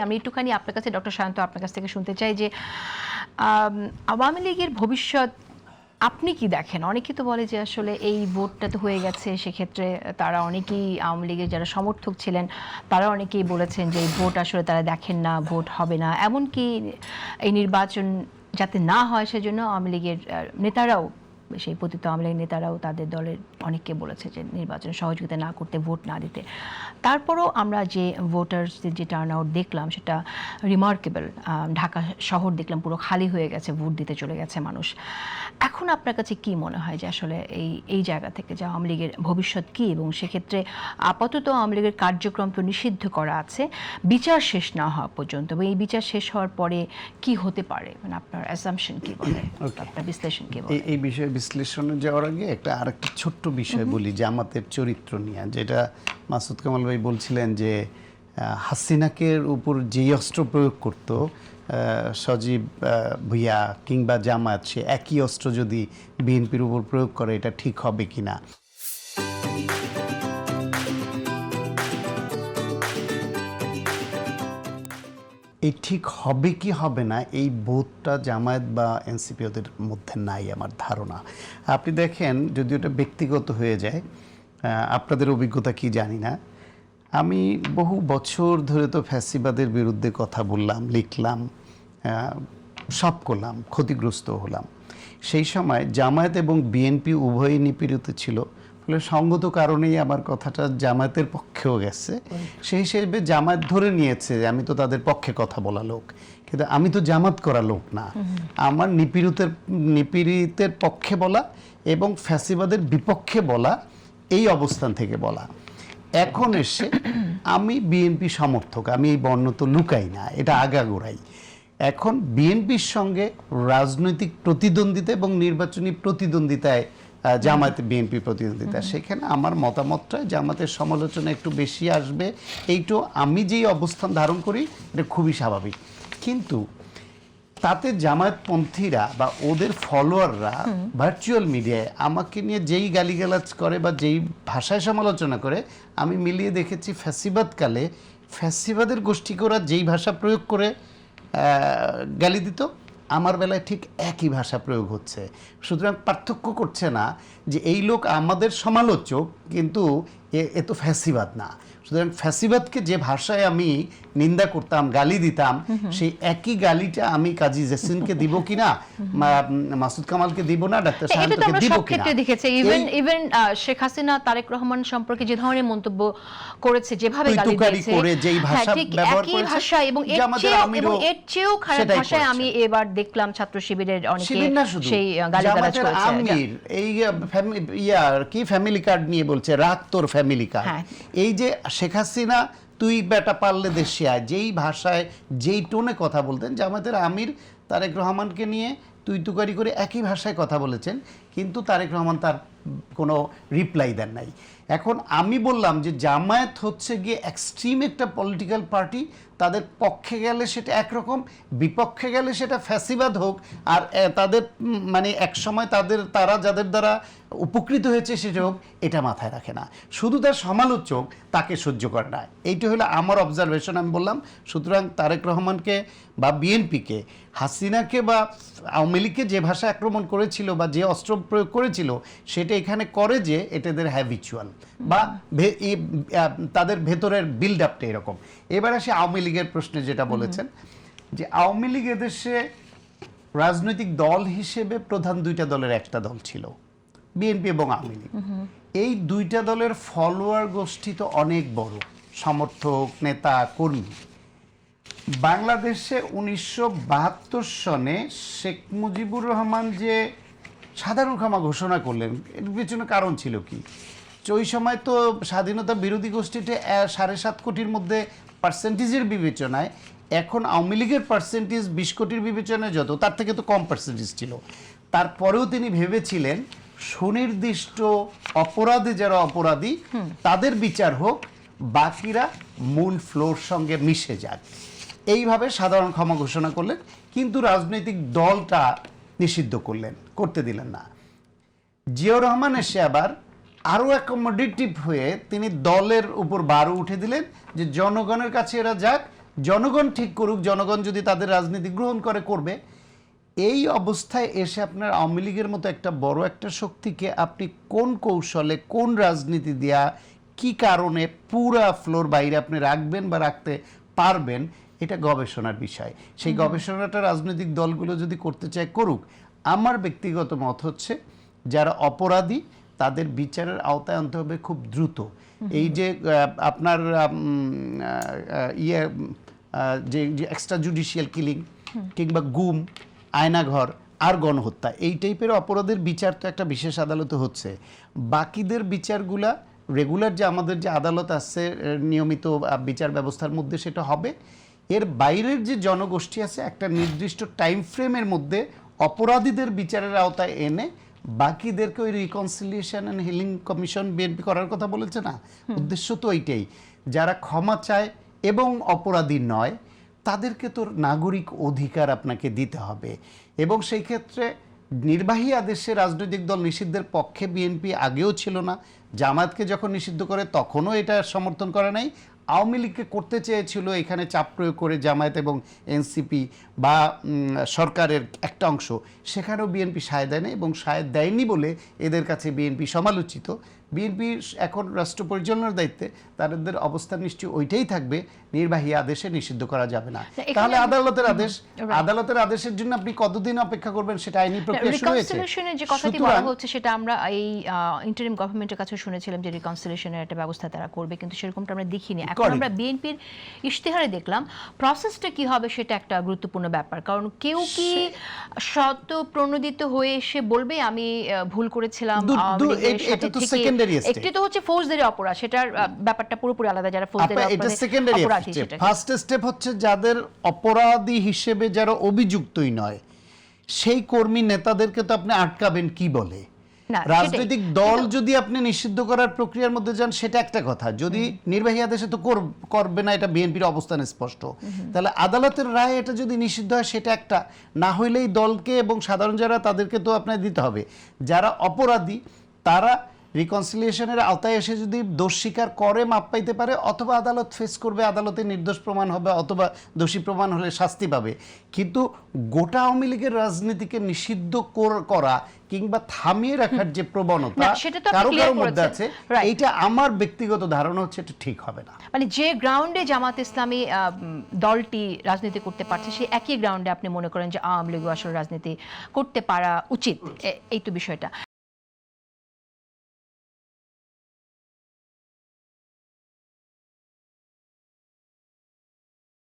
আমি একটুখানি আপনার কাছে ডক্টর সায়ন্ত আপনার কাছ থেকে শুনতে চাই যে আওয়ামী লীগের ভবিষ্যৎ আপনি কি দেখেন? অনেকেই তো বলে যে আসলে এই ভোটটা তো হয়ে গেছে, সেক্ষেত্রে তারা অনেকেই আওয়ামী লীগের যারা সমর্থক ছিলেন তারা অনেকেই বলেছেন যে এই ভোট আসলে তারা দেখেন না, ভোট হবে না, এমনকি এই নির্বাচন যাতে না হয় সেজন্য আওয়ামী লীগের নেতারাও, সেই পতিত আওয়ামী লীগের নেতারাও তাদের দলের অনেককে বলেছে যে নির্বাচনে সহযোগিতা না করতে, ভোট না দিতে। তারপরও আমরা যে ভোটার্সদের যে টার্ন আউট দেখলাম সেটা রিমার্কেবল। ঢাকা শহর দেখলাম পুরো খালি হয়ে গেছে, ভোট দিতে চলে গেছে মানুষ। এখন আপনার কাছে কি মনে হয় যে আসলে এই জায়গা থেকে যে আওয়ামী লীগের ভবিষ্যৎ কী, এবং সেক্ষেত্রে আপাতত আওয়ামী লীগের কার্যক্রম তো নিষিদ্ধ করা আছে বিচার শেষ না হওয়া পর্যন্ত, এবং এই বিচার শেষ হওয়ার পরে কি হতে পারে, মানে আপনার অ্যাসাম্পশন কি বলে, আপনার বিশ্লেষণ কি বলে? এই বিষয়ে বিশ্লেষণে যাওয়ার আগে আরেকটা ছোট্ট বিষয় বলি, জামাতের চরিত্র নিয়ে, যেটা মাসুদ কামাল ভাই বলছিলেন যে হাসিনাকে উপর যেই অস্ত্র প্রয়োগ করত সজীব ভুইয়া কিংবা জামাত, সে একই অস্ত্র যদি বিএনপির উপর প্রয়োগ করে এটা ঠিক হবে কিনা। এই ঠিক হবে কি হবে না এই বোধটা জামায়াত বা এনসিপি ওদের মধ্যে নাই আমার ধারণা। আপনি দেখেন, যদি ওটা ব্যক্তিগত হয়ে যায়, আপনাদের অভিজ্ঞতা কি জানি না, আমি বহু বছর ধরে তো ফ্যাসিবাদের বিরুদ্ধে কথা বললাম, লিখলাম, সব করলাম, ক্ষতিগ্রস্ত হলাম। সেই সময় জামায়াত এবং বিএনপি উভয়ই নিপীড়িত ছিল, ফলে সঙ্গত কারণেই আমার কথাটা জামায়াতের পক্ষেও গেছে। সেই হিসেবে জামায়াত ধরে নিয়েছে যে আমি তো তাদের পক্ষে কথা বলা লোক, কিন্তু আমি তো জামাত করা লোক না। আমার নিপীড়িতের পক্ষে বলা এবং ফ্যাসিবাদের বিপক্ষে বলা, এই অবস্থান থেকে বলা। এখন এসে আমি বিএনপি সমর্থক, আমি এই বর্ণ তো লুকাই না, এটা আগাগোড়াই। এখন বিএনপির সঙ্গে রাজনৈতিক প্রতিদ্বন্দ্বিতা এবং নির্বাচনী প্রতিদ্বন্দ্বিতায় জামায়াতে বিএনপি প্রতিদ্বন্দ্বিতা, সেখানে আমার মতামতটা জামাতের সমালোচনা একটু বেশি আসবে, এইটু আমি যেই অবস্থান ধারণ করি এটা খুবই স্বাভাবিক। কিন্তু তাতে জামায়াতপন্থীরা বা ওদের ফলোয়াররা ভার্চুয়াল মিডিয়ায় আমাকে নিয়ে যেই গালিগালাজ করে বা যেই ভাষায় সমালোচনা করে, আমি মিলিয়ে দেখেছি ফ্যাসিবাদকালে ফ্যাসিবাদের গোষ্ঠীকে ওরা যেই ভাষা প্রয়োগ করে গালি দিত, আমার বেলায় ঠিক একই ভাষা প্রয়োগ হচ্ছে। সুতরাং পার্থক্য করছে না যে এই লোক আমাদের সমালোচক, কিন্তু এ তো ফ্যাসিবাদ না। সুতরাং ফ্যাসিবাদকে যে ভাষায় আমি নিন্দা করতাম, গালি দিতাম, সেই একই গালিটা আমি কাজী জেসিনকে দিব কিনা, মাসুদ কামালকে দিব না, ডাক্তার সায়ন্তকে দিব কিনা। দেখেছে ইভেন শেখ হাসিনা তারেক রহমান সম্পর্কে যে ধরনের মন্তব্য করেছে, যেভাবে গালি দিয়েছে, করে যেই ভাষা ব্যবহার একই করেছে, ভাষা এবং এর চেয়েও খারাপ ভাষায় আমি এবার দেখলাম ছাত্র শিবিরের অনেকে সেই গালিগালাজ করেছে। আমির এই কি ফ্যামিলি কার্ড নিয়ে বলছে, রাখ তোর ফ্যামিলি কার্ড। এই যে শেখ হাসিনা তুই বেটা পারলে দেশে আয়, যেই ভাষায় যেই টোনে কথা বলতেন, জামাতের আমির তারেক রহমানকে নিয়ে তুই তুকারি করে একই ভাষায় কথা বলেছেন, কিন্তু তারেক রহমান তার কোনো রিপ্লাই দেন নাই। এখন আমি বললাম যে জামায়াত হচ্ছে গিয়ে এক্সট্রিম একটা পলিটিক্যাল পার্টি, তাদের পক্ষে গেলে সেটা একরকম, বিপক্ষে গেলে সেটা ফ্যাসিবাদ হোক, আর তাদের মানে একসময় তারা যাদের দ্বারা উপকৃত হয়েছে সেটা হোক, এটা মাথায় রাখে না। শুধু তার সমালোচক তাকে সহ্য করে না, এইটা হলো আমার অবজারভেশন। আমি বললাম, সুতরাং তারেক রহমানকে বা বিএনপিকে, হাসিনাকে বা আওয়ামী লীগকে যে ভাষা আক্রমণ করেছিল বা যে অস্ত্র প্রয়োগ করেছিল, সেটা এখানে করে যে এটা এদের হ্যাবিচুয়াল বা তাদের ভেতরের বিল্ড আপটা এরকম। এবার আসে আওয়ামী লীগের প্রশ্নে, যেটা বলেছেন যে আওয়ামী লীগ এদেশে রাজনৈতিক দল হিসেবে প্রধান দুইটা দলের একটা দল ছিল, বিএনপি এবং আওয়ামী লীগ। এই দুইটা দলের ফলোয়ার গোষ্ঠী তো অনেক বড়, সমর্থক, নেতা, কর্মী। বাংলাদেশে 1972 সনে শেখ মুজিবুর রহমান যে সাধারণ ক্ষমা ঘোষণা করলেন, এর পিছনে কারণ ছিল কি? ওই সময় তো স্বাধীনতা বিরোধী গোষ্ঠীতে 7.5 কোটির মধ্যে পার্সেন্টেজের বিবেচনায়, এখন আওয়ামী লীগের পার্সেন্টেজ 20 কোটির বিবেচনায় যত, তার থেকে তো কম পার্সেন্টেজ ছিল। তারপরেও তিনি ভেবেছিলেন সুনির্দিষ্ট অপরাধে যারা অপরাধী তাদের বিচার হোক, বাকিরা মূল ফ্লোর সঙ্গে মিশে যাক। এইভাবে সাধারণ ক্ষমা ঘোষণা করলেন, কিন্তু রাজনৈতিক দলটা নিষিদ্ধ করতে দিলেন না। জিয়াউর রহমান এসে আবার আরও অ্যাকোমোডেটিভ হয়ে তিনি দলের উপর বারও উঠে দিলেন যে জনগণের কাছে এরা যাক, জনগণ ঠিক করুক, জনগণ যদি তাদের রাজনীতি গ্রহণ করে করবে। এই অবস্থায় এসে আপনার আওয়ামী লীগের মতো একটা বড় একটা শক্তিকে আপনি কোন কৌশলে, কোন রাজনীতি দেয়া, কি কারণে পুরা ফ্লোর বাইরে আপনি রাখবেন বা রাখতে পারবেন, এটা গবেষণার বিষয়। সেই গবেষণাটা রাজনৈতিক দলগুলো যদি করতে চায় করুক। আমার ব্যক্তিগত মত হচ্ছে যারা অপরাধী তাদের বিচারের আওতায় আনতে হবে খুব দ্রুত। এই যে আপনার যে এক্সট্রা জুডিশিয়াল কিলিং কিংবা গুম, আয়নাঘর আর গণহত্যা, এই টাইপের অপরাধের বিচার তো একটা বিশেষ আদালতে হচ্ছে। বাকিদের বিচারগুলা রেগুলার যে আমাদের যে আদালত আছে নিয়মিত বিচার ব্যবস্থার মধ্যে সেটা হবে। এর বাইরের যে জনগোষ্ঠী আছে একটা নির্দিষ্ট টাইম ফ্রেমের মধ্যে অপরাধীদের বিচারের আওতায় এনে বাকিদেরকে ওই reconciliation and healing commission BNP করার কথা বলেছে না, উদ্দেশ্য তো ওইটাই। যারা ক্ষমা চায় এবং অপরাধী নয় তাদেরকে তো নাগরিক অধিকার আপনাকে দিতে হবে। এবং সেই ক্ষেত্রে নির্বাহী আদেশে রাজনৈতিক দল নিষিদ্ধের পক্ষে বিএনপি আগেও ছিল না, জামায়াতকে যখন নিষিদ্ধ করে তখনও এটা সমর্থন করে নাই। আওয়ামী লীগকে করতে চেয়েছিল এখানে চাপ প্রয়োগ করে জামায়াত এবং এনসিপি বা সরকারের একটা অংশ, সেখানেও বিএনপি সায় দেয়নি এবং সায় দেয়নি বলে এদের কাছে বিএনপি সমালোচিত। বিএনপি এখন রাষ্ট্র পরিচালনার দায়িত্বে, তাদের অবস্থান নিশ্চয়ই ওইটাই থাকবে, নির্বাহী আদেশে নিষিদ্ধ করা যাবে না। তাহলে আদালতের আদেশের জন্য আপনি কতদিন অপেক্ষা করবেন, সেটা আইনি প্রক্রিয়া শুরু হয়েছে। রিকনসিলিয়েশনের যে কথাটি বলা হচ্ছে সেটা আমরা এই ইন্টারিম গভর্নমেন্টের কাছে শুনেছিলাম যে রিকনসিলিয়েশনের একটা ব্যবস্থা তারা করবে, কিন্তু সেরকমটা আমরা দেখিনি। এখন আমরা বিএনপির ইশতেহারে দেখলাম প্রসেসটা কি হবে সেটা একটা গুরুত্বপূর্ণ ব্যাপার। কারণ কেউ কি শত প্রণোদিত হয়ে এসে বলবে আমি ভুল করেছিলাম, একটি তো হচ্ছে ফৌজদারি অপরাধ, সেটার ব্যাপারটা পুরোপুরি আলাদা। যারা ফৌজদারি অপরাধী, ফার্স্ট স্টেপ হচ্ছে যাদের অপরাধী হিসেবে যারা অভিযুক্তই নয় সেই কর্মী নেতাদেরকে তো আপনি আটকাবেন কি বলে? রাজনৈতিক দল যদি আপনি নিষিদ্ধ করার প্রক্রিয়ার মধ্যে যান সেটা একটা কথা, যদি নির্বাহী আদেশে তো করবে না, এটা বিএনপির অবস্থান স্পষ্ট। তাহলে আদালতের রায় এটা যদি নিষিদ্ধ হয় সেটা একটা, না হইলেই দলকে এবং সাধারণ যারা তাদেরকে তো আপনার দিতে হবে। যারা অপরাধী তারা রিকনসিলিয়েশনের আওতায় এসে যদি দোষ স্বীকার করে মাপ পাইতে পারে, অথবা আদালত ফেস করবে, আদালতে নির্দোষ প্রমাণ হবে, অথবা দোষী প্রমাণ হলে শাস্তি পাবে। কিন্তু গোটা আওয়ামী লীগের রাজনীতিকে নিষিদ্ধ করা কিংবা থামিয়ে রাখার যে প্রবণতা কারো কারো মধ্যে আছে, এইটা আমার ব্যক্তিগত ধারণা হচ্ছে এটা ঠিক হবে না। মানে যে গ্রাউন্ডে জামাত ইসলামী দলটি রাজনীতি করতে পারছে সেই একই গ্রাউন্ডে আপনি মনে করেন যে আওয়ামী লীগ আসলে রাজনীতি করতে পারা উচিত, এই তো বিষয়টা।